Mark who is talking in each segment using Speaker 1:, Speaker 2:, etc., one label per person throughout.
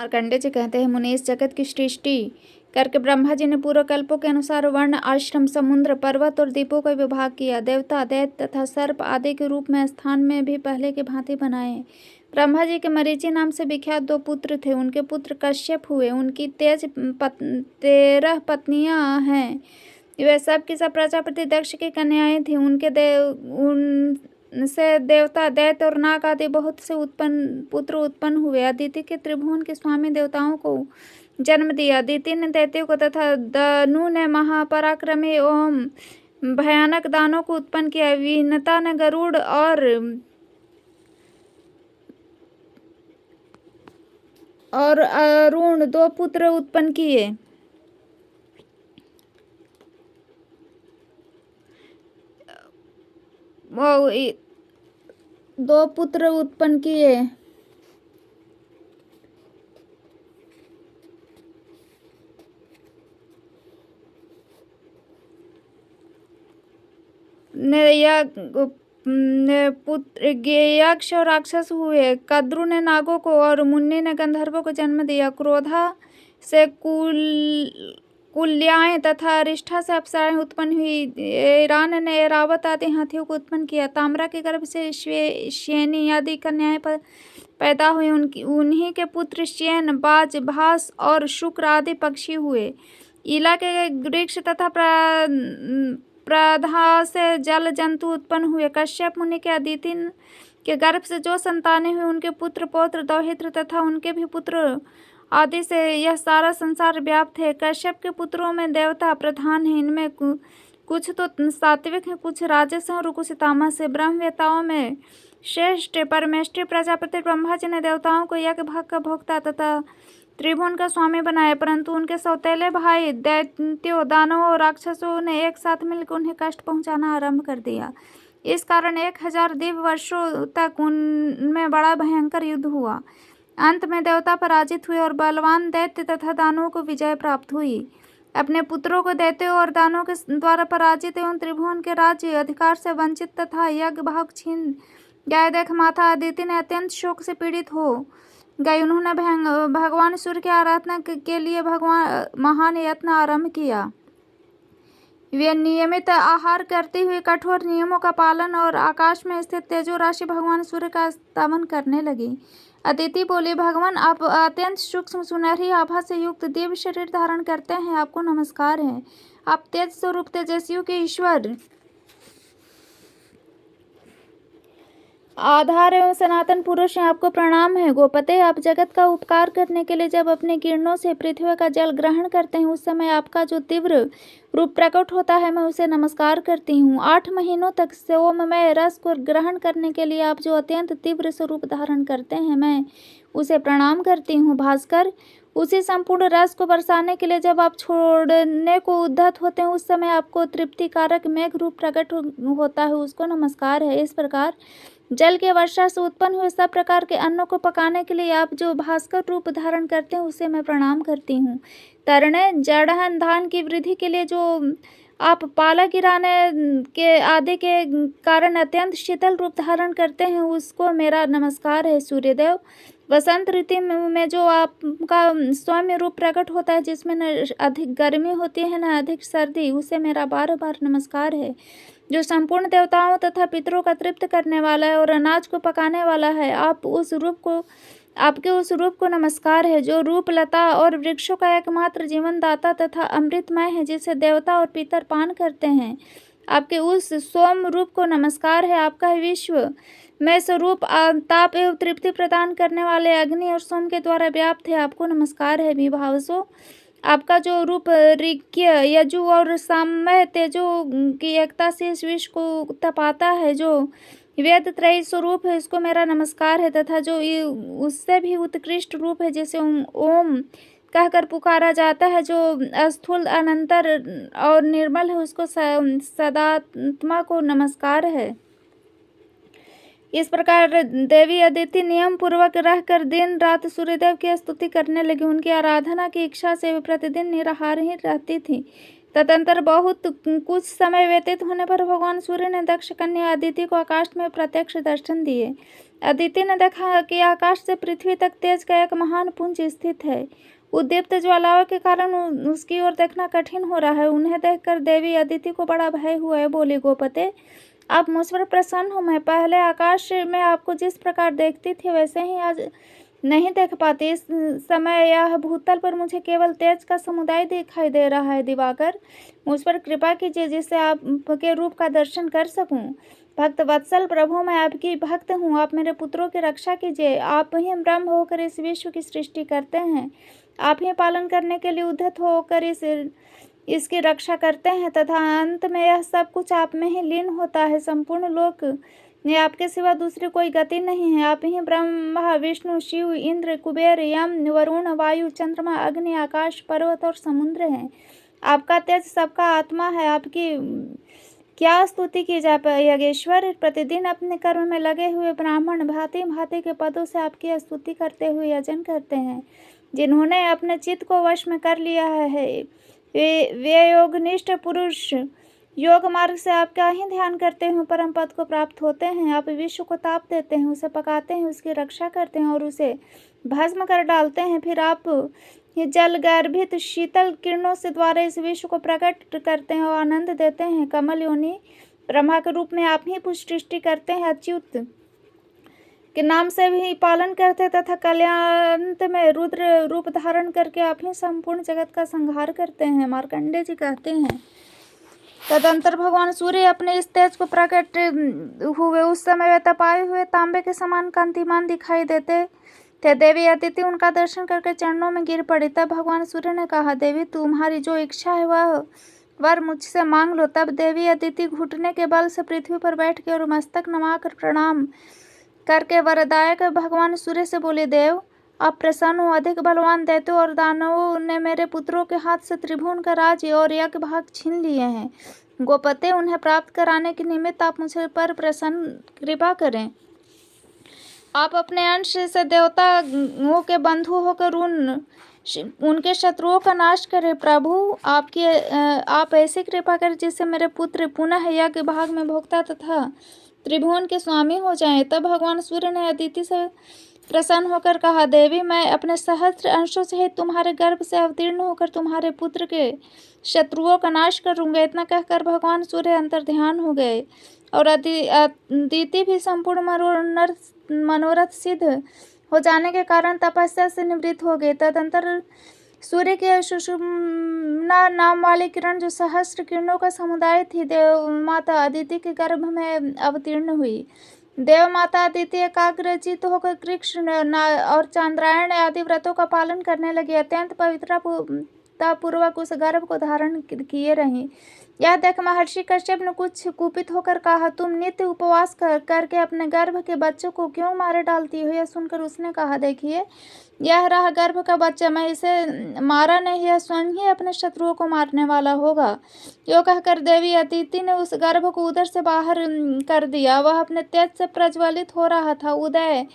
Speaker 1: मार्कंडेय जी कहते हैं, मुनि, इस जगत की सृष्टि करके ब्रह्मा जी ने पूर्व कल्पों के अनुसार वर्ण, आश्रम, समुद्र, पर्वत और द्वीपों का विभाग किया। देवता, दैत्य तथा सर्प आदि के रूप में स्थान में भी पहले की भांति बनाए। ब्रह्मा जी के मरीचि नाम से विख्यात 2 पुत्र थे। उनके पुत्र कश्यप हुए। उनकी 13 पत्नियां हैं। वे सब की सब प्रजापति दक्ष की कन्याएं थीं। उनसे देवता, दैत्य और नाग आदि बहुत से पुत्र उत्पन्न हुए। अदिति के त्रिभुवन के स्वामी देवताओं को जन्म दिया। अदिति ने दैत्यों को तथा दनु ने महापराक्रमी एवं भयानक दानों को उत्पन्न किया। विनता ने गरुड़ और अरुण 2 पुत्र उत्पन्न किए। वो 2 पुत्र उत्पन्न किए। पुत्र यक्ष और राक्षस हुए। कद्रु ने नागों को और मुन्नि ने गंधर्वों को जन्म दिया। क्रोधा से कुल्याएं तथा अरिष्ठा से अप्सराएं उत्पन्न हुई। ईरान ने एरावत आदि हाथियों को उत्पन्न किया। ताम्रा के गर्भ से श्येनी आदि कन्याएं पैदा हुई। उन्हीं के पुत्र श्येन, बाज, भास और शुक्र आदि पक्षी हुए। ईला के वृक्ष तथा प्रधा से जल जंतु उत्पन्न हुए। कश्यप मुनि के अदिति के गर्भ से जो संतानें हुई, उनके पुत्र, पौत्र, दौहित्र तथा उनके भी पुत्र आदि से यह सारा संसार व्याप्त है। कश्यप के पुत्रों में देवता प्रधान है। इनमें कुछ तो सात्विक है, कुछ राजस है और कुछ तामस है। ब्रह्मवेताओं में श्रेष्ठ परमेष्ठी प्रजापति ब्रह्मा जी ने देवताओं को यज्ञ भाग का भोक्ता तथा त्रिभुवन का स्वामी बनाया, परंतु उनके सौतेले भाई दैत्यों, दानवों और राक्षसों ने एक साथ मिलकर उन्हें कष्ट पहुंचाना आरंभ कर दिया। इस कारण 1000 दिव्य वर्षों तक उनमें बड़ा भयंकर युद्ध हुआ। अंत में देवता पराजित हुए और बलवान दैत्य तथा दानवों को विजय प्राप्त हुई। अपने पुत्रों को दैत्यों और दानवों के द्वारा पराजित एवं त्रिभुवन के राज्य अधिकार से वंचित तथा यज्ञ भाग छीन गए देख माता अदिति ने अत्यंत शोक से पीड़ित हो गई। उन्होंने भगवान सूर्य की आराधना के लिए महान यत्न आरंभ किया। वे नियमित आहार करती हुई कठोर नियमों का पालन और आकाश में स्थित तेजो राशि भगवान सूर्य का स्तवन करने लगी। अदिति बोली, भगवान, आप अत्यंत सूक्ष्म सुनहरी आभा से युक्त दिव्य शरीर धारण करते हैं, आपको नमस्कार है। आप तेज स्वरूप तेजस्वियों के ईश्वर, आधार एवं सनातन पुरुष हैं, आपको प्रणाम है। गोपते, आप जगत का उपकार करने के लिए जब अपने किरणों से पृथ्वी का जल ग्रहण करते हैं, उस समय आपका जो तीव्र रूप प्रकट होता है, मैं उसे नमस्कार करती हूँ। 8 महीनों तक सोममय रस को ग्रहण करने के लिए आप जो अत्यंत तीव्र स्वरूप धारण करते हैं, मैं उसे प्रणाम करती हूँ। भास्कर, उसी संपूर्ण रस को बरसाने के लिए जब आप छोड़ने को उद्धत होते हैं, उस समय आपको तृप्तिकारक मेघ रूप प्रकट होता है, उसको नमस्कार है। इस प्रकार जल के वर्षा से उत्पन्न हुए सब प्रकार के अन्नों को पकाने के लिए आप जो भास्कर रूप धारण करते हैं, उसे मैं प्रणाम करती हूँ। तरणे, जड़हन, धान की वृद्धि के लिए जो आप पाला गिराने के आदि के कारण अत्यंत शीतल रूप धारण करते हैं, उसको मेरा नमस्कार है। सूर्यदेव, वसंत ऋतु में जो आपका सौम्य रूप प्रकट होता है, जिसमें न अधिक गर्मी होती है न अधिक सर्दी, उसे मेरा बार बार नमस्कार है। जो संपूर्ण देवताओं तथा पितरों का तृप्त करने वाला है और अनाज को पकाने वाला है, आपके उस रूप को नमस्कार है। जो रूप लता और वृक्षों का एकमात्र जीवन दाता तथा अमृतमय है, जिसे देवता और पितर पान करते हैं, आपके उस सोम रूप को नमस्कार है। आपका विश्व में स्वरूप ताप एवं तृप्ति प्रदान करने वाले अग्नि और सोम के द्वारा व्याप्त है, आपको नमस्कार है। विभावसो, आपका जो रूप ऋक्य, यजु और सामय तेजो की एकता से इस विश्व को तपाता है, जो वेद त्रयी स्वरूप है, इसको मेरा नमस्कार है। तथा जो उससे भी उत्कृष्ट रूप है, जिसे ओम कहकर पुकारा जाता है, जो स्थूल, अनंतर और निर्मल है, उसको सदात्मा को नमस्कार है। इस प्रकार देवी अदिति नियम पूर्वक रहकर दिन रात सूर्यदेव की स्तुति करने लगी। उनकी आराधना की इच्छा से वे प्रतिदिन निराहार ही रहती थी। तदंतर बहुत कुछ समय व्यतीत होने पर भगवान सूर्य ने दक्ष कन्या अदिति को आकाश में प्रत्यक्ष दर्शन दिए। अदिति ने देखा कि आकाश से पृथ्वी तक तेज का एक महान पुंज स्थित है। उद्दीप्त ज्वालाओं के कारण उसकी ओर देखना कठिन हो रहा है। उन्हें देखकर देवी अदिति को बड़ा भय हुआ है। बोली, गोपते, आप मुझ पर प्रसन्न हो। मैं पहले आकाश में आपको जिस प्रकार देखती थी वैसे ही आज नहीं देख पाती। इस समय यह भूतल पर मुझे केवल तेज का समुदाय दिखाई दे रहा है। दिवाकर, मुझ पर कृपा कीजिए जिससे आपके रूप का दर्शन कर सकूं। भक्त वत्सल प्रभु, मैं आपकी भक्त हूँ। आप मेरे पुत्रों की रक्षा कीजिए। आप ही ब्रह्म होकर इस विश्व की सृष्टि करते हैं। आप ही पालन करने के लिए उद्धत होकर इसकी रक्षा करते हैं तथा अंत में यह सब कुछ आप में ही लीन होता है। संपूर्ण लोक में आपके सिवा दूसरी कोई गति नहीं है। आप ही ब्रह्मा, विष्णु, शिव, इंद्र, कुबेर, यम, वरुण, वायु, चंद्रमा, अग्नि, आकाश, पर्वत और समुद्र हैं। आपका तेज सबका आत्मा है। आपकी क्या स्तुति की जाए यज्ञेश्वर। प्रतिदिन अपने कर्म में लगे हुए ब्राह्मण भांति भांति के पदों से आपकी स्तुति करते हुए यजन करते हैं। जिन्होंने अपने चित्त को वश में कर लिया है वे योगनिष्ठ पुरुष योग मार्ग से आपका ही ध्यान करते हुए परम पद को प्राप्त होते हैं। आप विश्व को ताप देते हैं, उसे पकाते हैं, उसकी रक्षा करते हैं और उसे भस्म कर डालते हैं। फिर आप जल गर्भित शीतल किरणों से द्वारा इस विश्व को प्रकट करते हैं और आनंद देते हैं। कमल योनि ब्रह्मा के रूप में आप ही सृष्टि करते हैं। अच्युत के नाम से भी पालन करते तथा कल्याण में रुद्र रूप धारण करके आप ही संपूर्ण जगत का संहार करते हैं। मार्कंडेय जी कहते हैं, तदंतर भगवान सूर्य अपने इस तेज को प्रकट हुए। उस समय वे तपाए हुए तांबे के समान कांतिमान दिखाई देते थे। देवी अदिति उनका दर्शन करके चरणों में गिर पड़ी। तब भगवान सूर्य ने कहा, देवी, तुम्हारी जो इच्छा है वह वर मुझसे मांग लो। तब देवी अदिति घुटने के बल से पृथ्वी पर बैठ के और मस्तक नमाकर प्रणाम करके वरदायक भगवान सूर्य से बोले, देव, आप प्रसन्न हो। अधिक बलवान दैत्यों और दानवों ने मेरे पुत्रों के हाथ से त्रिभुवन का राज्य और यज्ञ भाग छीन लिए हैं। गोपते, उन्हें प्राप्त कराने के निमित्त आप मुझे पर प्रसन्न कृपा करें। आप अपने अंश से देवताओं के बंधु होकर उनके शत्रुओं का नाश करें। प्रभु, आप ऐसी कृपा करें जिससे मेरे पुत्र पुनः यज्ञ भाग में भोक्ता तथा त्रिभुवन के स्वामी हो जाएं। तब भगवान सूर्य ने अदिति से प्रसन्न होकर कहा, देवी, मैं अपने सहस्त्र अंशों सहित तुम्हारे गर्भ से अवतीर्ण होकर तुम्हारे पुत्र के शत्रुओं का नाश करूंगा। इतना कहकर भगवान सूर्य अंतर्ध्यान हो गए और अदिति भी संपूर्ण मनोरथ सिद्ध हो जाने के कारण तपस्या से निवृत्त हो गए। तदंतर सूर्य के सुषुम्ना नाम वाली किरण जो सहस्त्र किरणों का समुदाय थी, देव माता अदिति के गर्भ में अवतीर्ण हुई। देव माता अदिति एकाग्रचित होकर कृष्ण और चांद्रायण आदि व्रतों का पालन करने लगी। अत्यंत पवित्रतापूर्वक उस गर्भ को धारण किए रही। यह देख महर्षि कश्यप ने कुछ कुपित होकर कहा, तुम नित्य उपवास करके अपने गर्भ के बच्चों को क्यों मारे डालती हो। यह सुनकर उसने कहा, देखिए, यह रहा गर्भ का बच्चा। मैं इसे मारा नहीं, यह स्वयं ही अपने शत्रुओं को मारने वाला होगा। यो कहकर देवी अदिति ने उस गर्भ को उदर से बाहर कर दिया। वह अपने तेज से प्रज्वलित हो रहा था। उदय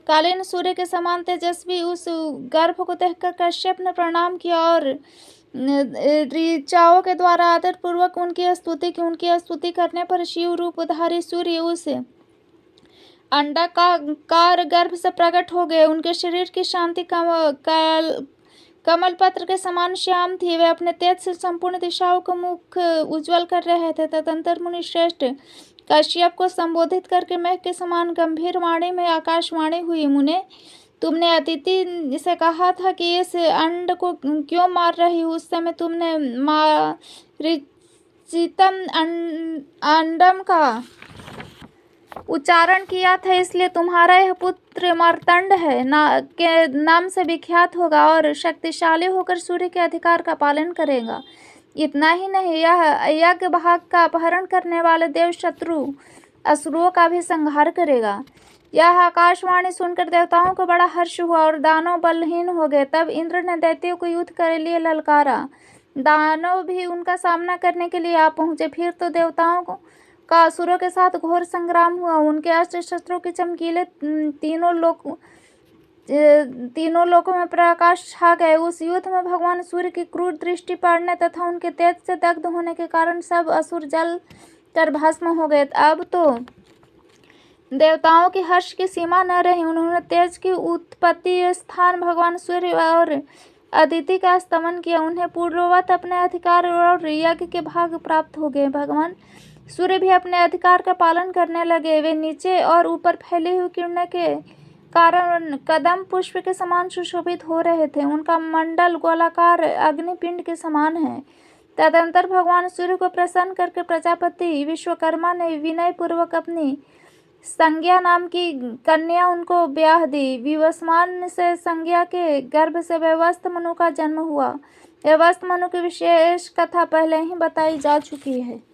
Speaker 1: कालीन सूर्य के समान तेजस्वी उस गर्भ को देखकर कश्यप ने प्रणाम किया और ऋचाओं के द्वारा आदर पूर्वक उनकी स्तुति की। उनकी स्तुति करने पर शिव रूपधारी सूर्य उस अंडाकार गर्भ से प्रकट हो गए। उनके शरीर की शांति कमल पत्र के समान श्याम थी। वे अपने तेज से संपूर्ण दिशाओं को मुख उज्जवल कर रहे थे। तदंतर मुनि श्रेष्ठ कश्यप को संबोधित करके मेघ के समान गंभीर वाणी में आकाशवाणी हुई, मुने, तुमने अदिति से कहा था कि इस अंड को क्यों मार रही हो। उस समय तुमने मारीचितम अंडम का उच्चारण किया था, इसलिए तुम्हारा यह पुत्र मार्तंड है के नाम से विख्यात होगा और शक्तिशाली होकर सूर्य के अधिकार का पालन करेगा। इतना ही नहीं, यह यज्ञ भाग का अपहरण करने वाले देव शत्रु असुरों का भी संहार करेगा। यह आकाशवाणी सुनकर देवताओं को बड़ा हर्ष हुआ और दानव बलहीन हो गए। तब इंद्र ने दैत्यों को युद्ध के लिए ललकारा। दानव भी उनका सामना करने के लिए आ पहुंचे। फिर तो देवताओं का असुरों के साथ घोर संग्राम हुआ। उनके अस्त्र शस्त्रों की चमकीले तीनों लोकों में प्रकाश छा गए। उस युद्ध में भगवान सूर्य की क्रूर दृष्टि पड़ने तथा उनके तेज से दग्ध होने के कारण सब असुर जल कर भस्म हो गए। अब तो देवताओं के हर्ष की सीमा न रही। उन्होंने तेज की उत्पत्ति स्थान भगवान सूर्य और अदिति का स्तमन किया। उन्हें पूर्ववत अपने अधिकार और यज्ञ के भाग प्राप्त हो गए। भगवान सूर्य भी अपने अधिकार का पालन करने लगे। वे नीचे और ऊपर फैली हुई किरणों के कारण कदम पुष्प के समान सुशोभित हो रहे थे। उनका मंडल गोलाकार अग्निपिंड के समान है। तदंतर भगवान सूर्य को प्रसन्न करके प्रजापति विश्वकर्मा ने विनय पूर्वक अपनी संज्ञा नाम की कन्या उनको ब्याह दी। विवस्वान से संज्ञा के गर्भ से वैवस्वत मनु का जन्म हुआ। वैवस्वत मनु की विशेष कथा पहले ही बताई जा चुकी है।